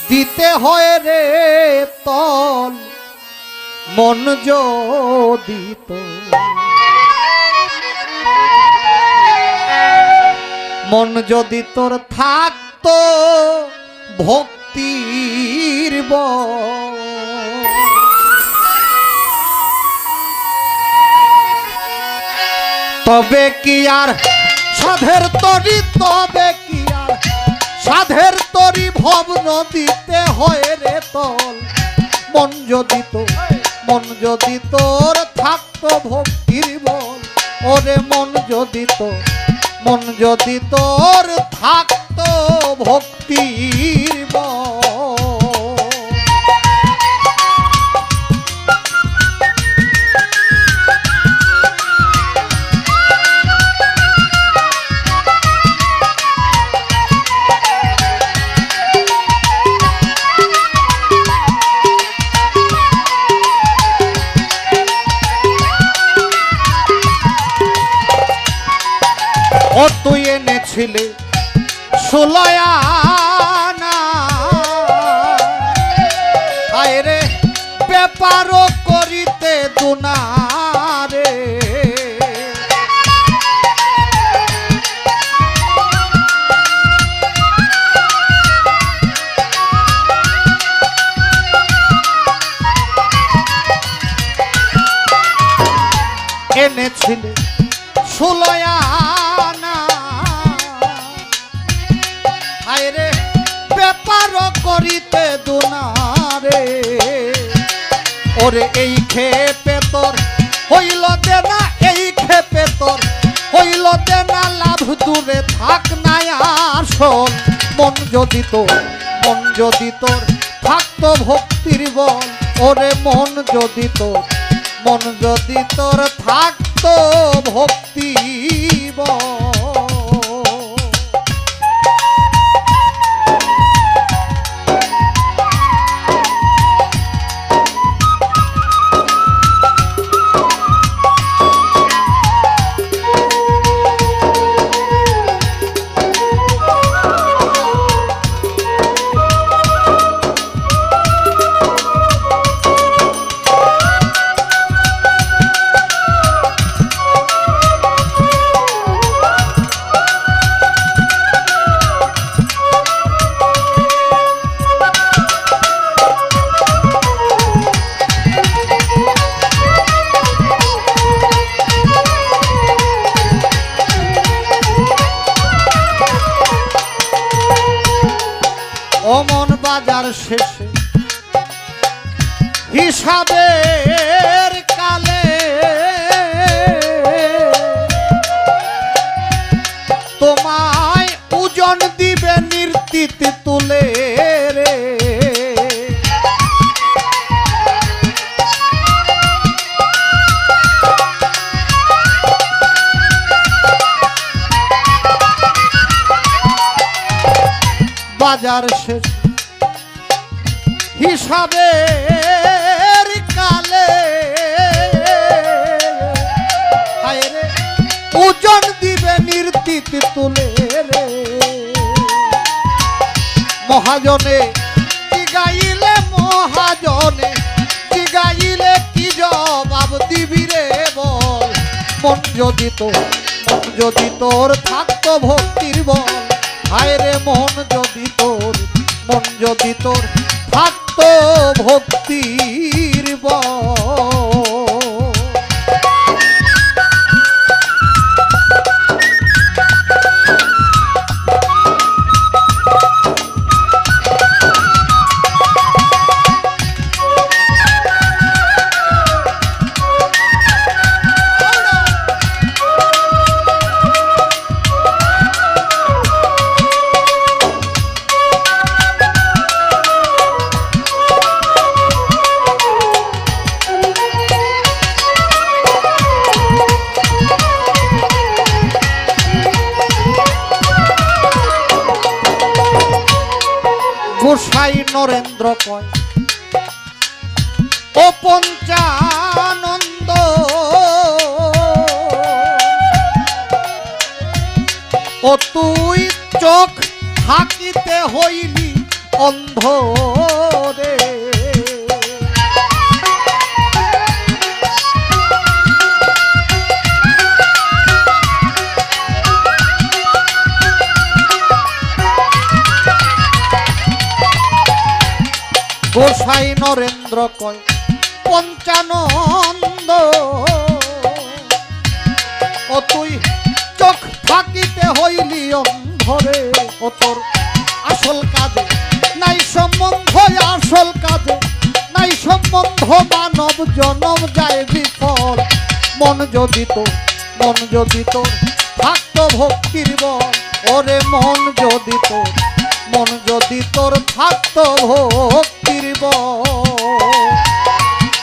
দিতে হয় রে তল মন যদি তো মন যদি তোর থাকতো ভক্তির বল তবে কি আর সাধের তরি তবে কি আর সাধের তরি ভব নদীতে হয় রে তল মন যদি তোর থাকতো ভক্তির বল ওরে মন যদি তোর থাকতো ভক্তির বল ও তুই এনেছিলে ষোলয়ানা আয়রে ব্যাপারও করিতে দুনারে এনেছিলে ষোলয়ানা আয়রে ব্যাপারও করিতে দুনারে ওরে এই ক্ষেপে তোর হইল দেনা এই ক্ষেপে তোর হইল দেনা লাভ দূরে থাক নাই আসল মন যদি তোর থাকতো ভক্তির বল ওরে মন যদি তোর থাকতো ভক্তি বল অমন বাজার শেষে হিসাবের কালে তোমায় ওজন দিবে নির্তীত তুলে রে বাজার শেষ হিসাবের কালে ওজন দিবে নির্তীত তুলে রে মহাজনে জিগাইলে কি জবাব দিবি রে বল মন যদি তোর থাকতো ভক্তির বল হায় রে মন যদি তোর থাকতো ভক্তির বল গোসাই নরেন্দ্র কয় ও পঞ্চানন্দ ও তুই চোখ থাকিতে হইলি অন্ধ রে। গোসাই নরেন্দ্র কয় পঞ্চানন্দ, ও তুই চোখ থাকিতে হইলি অন্ধরে, ও তোর আসল কাজে নাই সম্বন্ধ, আসল কাজে নাই সম্বন্ধ, মানব জনম যায় বিফল। মন যদি তোর থাকতো ভক্তির বল, ওরে মন যদি তোর থাকতো ভক্তির বল,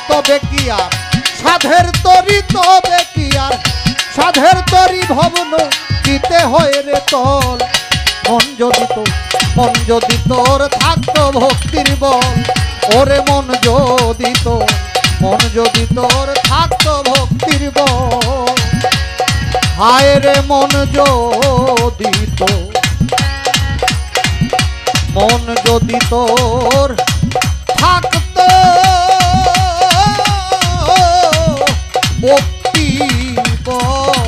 তবে কি আর সাধের তরি, তবে কি আর সাধের তরি ভবন দিতে হয় রে তল। মন যদি তোর থাকতো ভক্তির বল, ওরে মন যদি তোর থাকতো ভক্তির বল, হায় রে মন যদি তোর থাকতো ভক্তি বল।